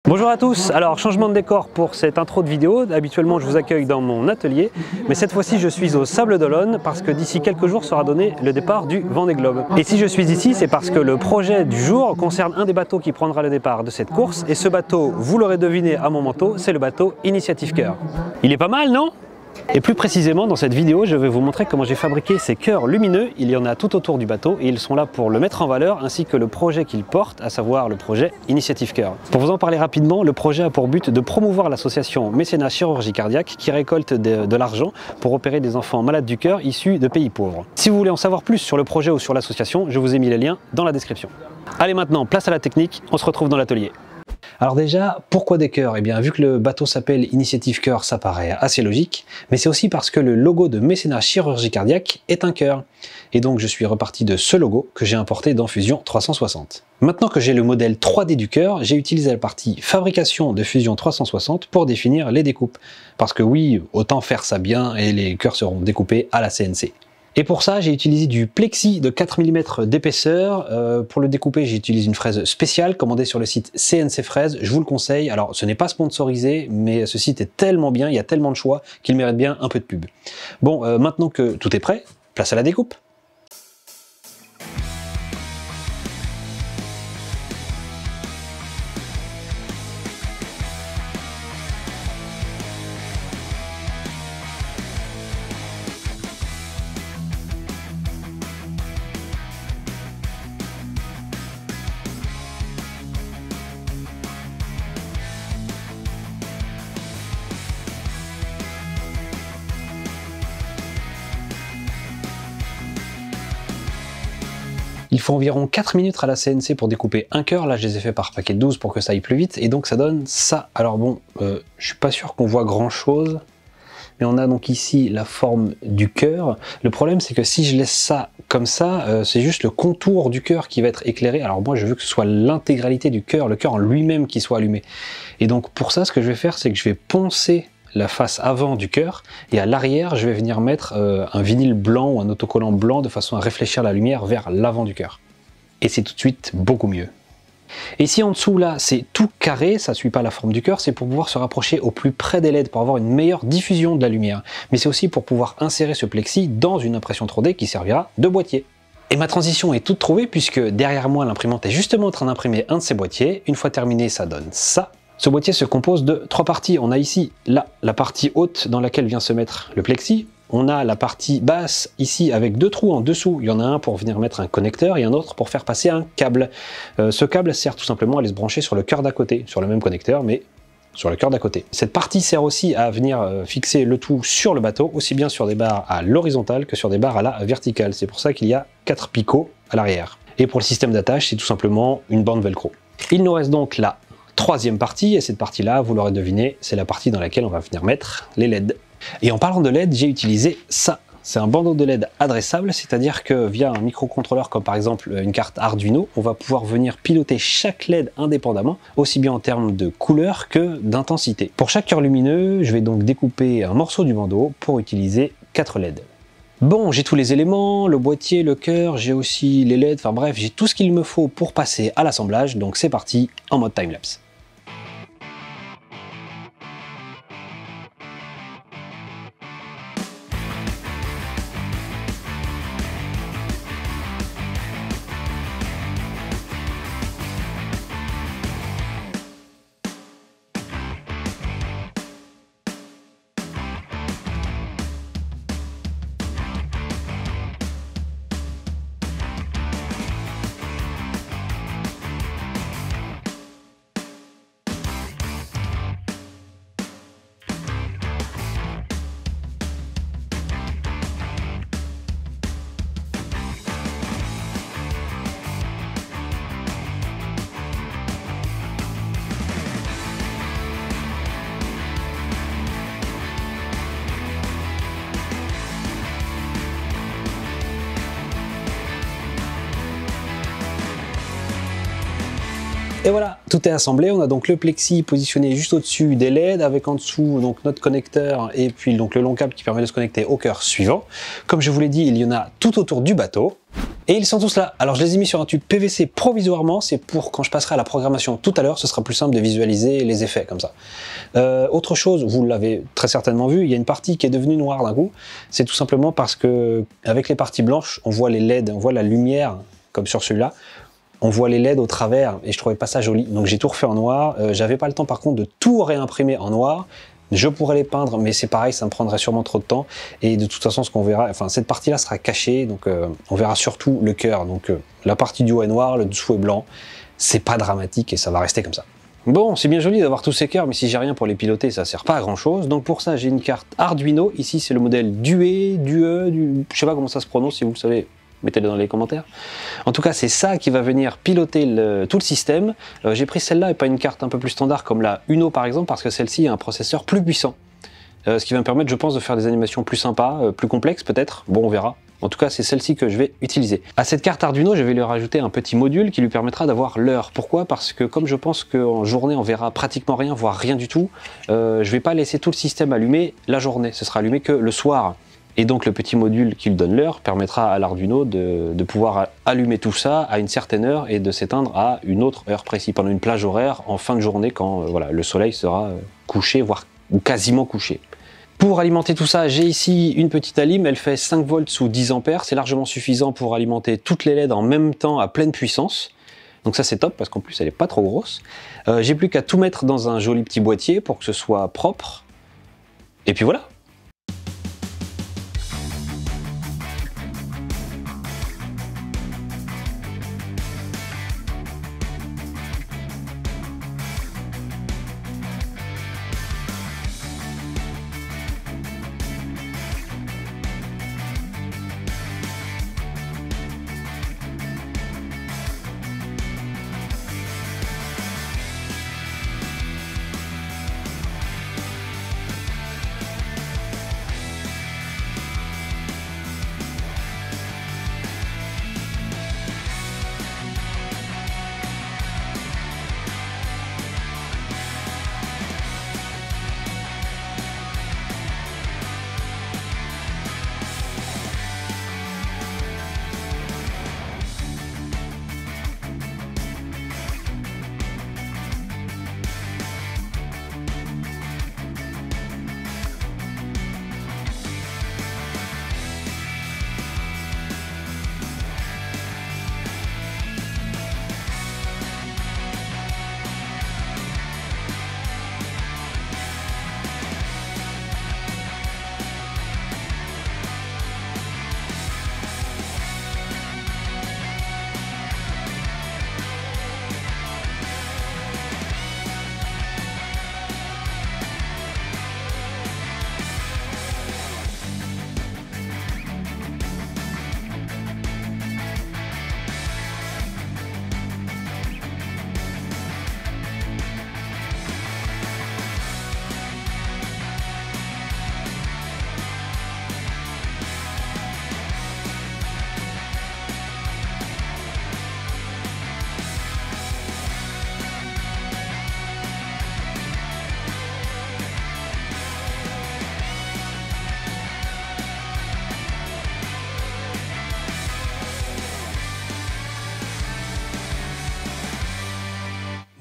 Bonjour à tous, alors changement de décor pour cette intro de vidéo. Habituellement je vous accueille dans mon atelier, mais cette fois-ci je suis au Sables d'Olonne parce que d'ici quelques jours sera donné le départ du Vendée Globe. Et si je suis ici, c'est parce que le projet du jour concerne un des bateaux qui prendra le départ de cette course, et ce bateau, vous l'aurez deviné à mon manteau, c'est le bateau Initiative Cœur. Il est pas mal, non ? Et plus précisément, dans cette vidéo, je vais vous montrer comment j'ai fabriqué ces cœurs lumineux. Il y en a tout autour du bateau et ils sont là pour le mettre en valeur, ainsi que le projet qu'il porte, à savoir le projet Initiative Cœur. Pour vous en parler rapidement, le projet a pour but de promouvoir l'association Mécénat Chirurgie Cardiaque qui récolte de l'argent pour opérer des enfants malades du cœur issus de pays pauvres. Si vous voulez en savoir plus sur le projet ou sur l'association, je vous ai mis les liens dans la description. Allez maintenant, place à la technique, on se retrouve dans l'atelier. Alors déjà, pourquoi des cœurs? Eh bien, vu que le bateau s'appelle Initiative Cœur, ça paraît assez logique, mais c'est aussi parce que le logo de Mécénat Chirurgie Cardiaque est un cœur. Et donc je suis reparti de ce logo que j'ai importé dans Fusion 360. Maintenant que j'ai le modèle 3D du cœur, j'ai utilisé la partie fabrication de Fusion 360 pour définir les découpes. Parce que oui, autant faire ça bien et les cœurs seront découpés à la CNC. Et pour ça, j'ai utilisé du plexi de 4 mm d'épaisseur. Pour le découper, j'utilise une fraise spéciale commandée sur le site CNC Fraise. Je vous le conseille. Alors, ce n'est pas sponsorisé, mais ce site est tellement bien, il y a tellement de choix qu'il mérite bien un peu de pub. Bon, maintenant que tout est prêt, place à la découpe. Il faut environ 4 minutes à la CNC pour découper un cœur. Là, je les ai fait par paquet de 12 pour que ça aille plus vite. Et donc, ça donne ça. Alors bon, je suis pas sûr qu'on voit grand-chose. Mais on a donc ici la forme du cœur. Le problème, c'est que si je laisse ça comme ça, c'est juste le contour du cœur qui va être éclairé. Alors moi, je veux que ce soit l'intégralité du cœur, le cœur en lui-même qui soit allumé. Et donc, pour ça, ce que je vais faire, c'est que je vais poncer la face avant du cœur, et à l'arrière je vais venir mettre un vinyle blanc ou un autocollant blanc de façon à réfléchir la lumière vers l'avant du cœur. Et c'est tout de suite beaucoup mieux. Et si en dessous là c'est tout carré, ça ne suit pas la forme du cœur, c'est pour pouvoir se rapprocher au plus près des LED pour avoir une meilleure diffusion de la lumière. Mais c'est aussi pour pouvoir insérer ce plexi dans une impression 3D qui servira de boîtier. Et ma transition est toute trouvée puisque derrière moi l'imprimante est justement en train d'imprimer un de ces boîtiers. Une fois terminé, ça donne ça. Ce boîtier se compose de 3 parties. On a ici, là, la partie haute dans laquelle vient se mettre le plexi. On a la partie basse ici avec 2 trous en dessous. Il y en a un pour venir mettre un connecteur et un autre pour faire passer un câble. Ce câble sert tout simplement à aller se brancher sur le cœur d'à côté, sur le même connecteur, mais sur le cœur d'à côté. Cette partie sert aussi à venir fixer le tout sur le bateau, aussi bien sur des barres à l'horizontale que sur des barres à la verticale. C'est pour ça qu'il y a 4 picots à l'arrière. Et pour le système d'attache, c'est tout simplement une bande velcro. Il nous reste donc la troisième partie, et cette partie-là, vous l'aurez deviné, c'est la partie dans laquelle on va venir mettre les LED. Et en parlant de LED, j'ai utilisé ça. C'est un bandeau de LED adressable, c'est-à-dire que via un microcontrôleur comme par exemple une carte Arduino, on va pouvoir venir piloter chaque LED indépendamment, aussi bien en termes de couleur que d'intensité. Pour chaque cœur lumineux, je vais donc découper un morceau du bandeau pour utiliser 4 LED. Bon, j'ai tous les éléments, le boîtier, le cœur, j'ai aussi les LED, enfin bref, j'ai tout ce qu'il me faut pour passer à l'assemblage, donc c'est parti en mode timelapse. Tout est assemblé, on a donc le plexi positionné juste au-dessus des LED avec en dessous donc notre connecteur et puis donc le long câble qui permet de se connecter au cœur suivant. Comme je vous l'ai dit, il y en a tout autour du bateau. Et ils sont tous là. Alors je les ai mis sur un tube PVC provisoirement, c'est pour quand je passerai à la programmation tout à l'heure, ce sera plus simple de visualiser les effets comme ça. Autre chose, vous l'avez très certainement vu, il y a une partie qui est devenue noire d'un coup. C'est tout simplement parce que avec les parties blanches, on voit les LED, on voit la lumière comme sur celui-là. On voit les LED au travers et je trouvais pas ça joli. Donc j'ai tout refait en noir. J'avais pas le temps par contre de tout réimprimer en noir. Je pourrais les peindre, mais c'est pareil, ça me prendrait sûrement trop de temps. Et de toute façon, ce qu'on verra, enfin cette partie-là sera cachée, donc on verra surtout le cœur. Donc la partie du haut est noire, le dessous est blanc. C'est pas dramatique et ça va rester comme ça. Bon, c'est bien joli d'avoir tous ces cœurs, mais si j'ai rien pour les piloter, ça sert pas à grand chose. Donc pour ça, j'ai une carte Arduino. Ici, c'est le modèle DUE, je sais pas comment ça se prononce, si vous le savez. Mettez-le dans les commentaires. En tout cas, c'est ça qui va venir piloter tout le système. J'ai pris celle-là et pas une carte un peu plus standard comme la Uno par exemple, parce que celle-ci a un processeur plus puissant. Ce qui va me permettre, je pense, de faire des animations plus sympas, plus complexes peut-être. Bon, on verra. En tout cas, c'est celle-ci que je vais utiliser. À cette carte Arduino, je vais lui rajouter un petit module qui lui permettra d'avoir l'heure. Pourquoi? Parce que comme je pense qu'en journée, on verra pratiquement rien, voire rien du tout, je vais pas laisser tout le système allumé la journée. Ce sera allumé que le soir. Et donc le petit module qui lui donne l'heure permettra à l'Arduino de pouvoir allumer tout ça à une certaine heure et de s'éteindre à une autre heure précise, pendant une plage horaire en fin de journée quand voilà, le soleil sera couché, voire ou quasiment couché. Pour alimenter tout ça, j'ai ici une petite alim, elle fait 5 volts sous 10 ampères, c'est largement suffisant pour alimenter toutes les LED en même temps à pleine puissance. Donc ça c'est top parce qu'en plus elle est pas trop grosse. J'ai plus qu'à tout mettre dans un joli petit boîtier pour que ce soit propre. Et puis voilà.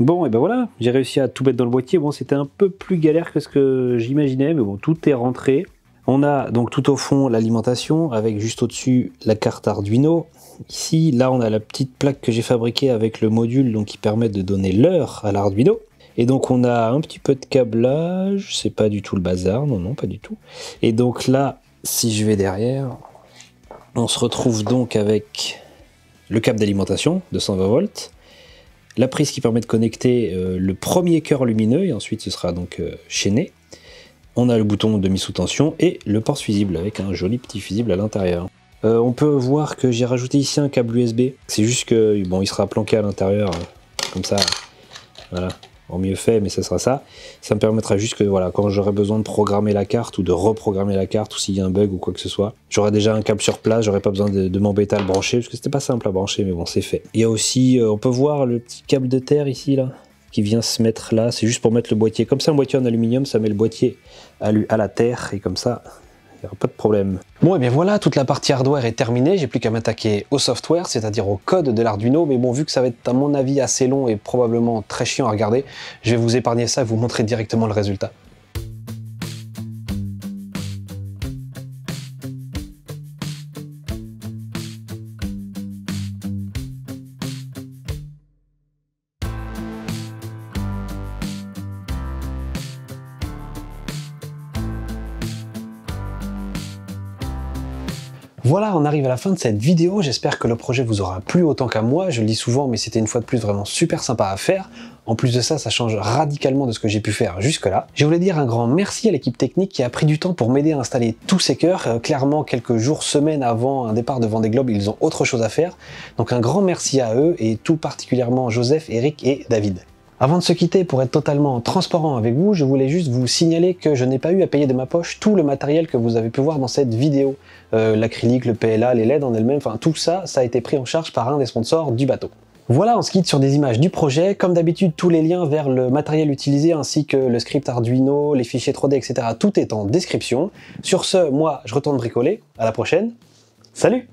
Bon, et ben voilà, j'ai réussi à tout mettre dans le boîtier. Bon, c'était un peu plus galère que ce que j'imaginais, mais bon, tout est rentré. On a donc tout au fond l'alimentation, avec juste au-dessus la carte Arduino. Ici, là, on a la petite plaque que j'ai fabriquée avec le module donc, qui permet de donner l'heure à l'Arduino. Et donc, on a un petit peu de câblage, c'est pas du tout le bazar, non, non, pas du tout. Et donc là, si je vais derrière, on se retrouve donc avec le câble d'alimentation de 120 volts. La prise qui permet de connecter le premier cœur lumineux et ensuite ce sera donc chaîné. On a le bouton de mise sous tension et le port fusible avec un joli petit fusible à l'intérieur. On peut voir que j'ai rajouté ici un câble USB. C'est juste que bon, il sera planqué à l'intérieur comme ça. Voilà, en mieux fait, mais ça sera ça. Ça me permettra juste que voilà, quand j'aurai besoin de programmer la carte ou de reprogrammer la carte ou s'il y a un bug ou quoi que ce soit, j'aurai déjà un câble sur place, j'aurai pas besoin de m'embêter à le brancher parce que c'était pas simple à brancher, mais bon, c'est fait. Il y a aussi, on peut voir le petit câble de terre ici là. qui vient se mettre là. C'est juste pour mettre le boîtier. Comme ça, un boîtier en aluminium, ça met le boîtier à la terre et comme ça, il n'y aura pas de problème. Bon, et bien voilà, toute la partie hardware est terminée. J'ai plus qu'à m'attaquer au software, c'est-à-dire au code de l'Arduino. Mais bon, vu que ça va être à mon avis assez long et probablement très chiant à regarder, je vais vous épargner ça et vous montrer directement le résultat. Voilà, on arrive à la fin de cette vidéo, j'espère que le projet vous aura plu autant qu'à moi, je le dis souvent mais c'était une fois de plus vraiment super sympa à faire. En plus de ça, ça change radicalement de ce que j'ai pu faire jusque-là. Je voulais dire un grand merci à l'équipe technique qui a pris du temps pour m'aider à installer tous ces cœurs. Clairement, quelques jours, semaines avant un départ de Vendée Globe, ils ont autre chose à faire. Donc un grand merci à eux et tout particulièrement Joseph, Eric et David. Avant de se quitter, pour être totalement transparent avec vous, je voulais juste vous signaler que je n'ai pas eu à payer de ma poche tout le matériel que vous avez pu voir dans cette vidéo. L'acrylique, le PLA, les LED en elles-mêmes, enfin tout ça, ça a été pris en charge par un des sponsors du bateau. Voilà, on se quitte sur des images du projet. Comme d'habitude, tous les liens vers le matériel utilisé ainsi que le script Arduino, les fichiers 3D, etc. tout est en description. Sur ce, moi, je retourne bricoler. À la prochaine. Salut!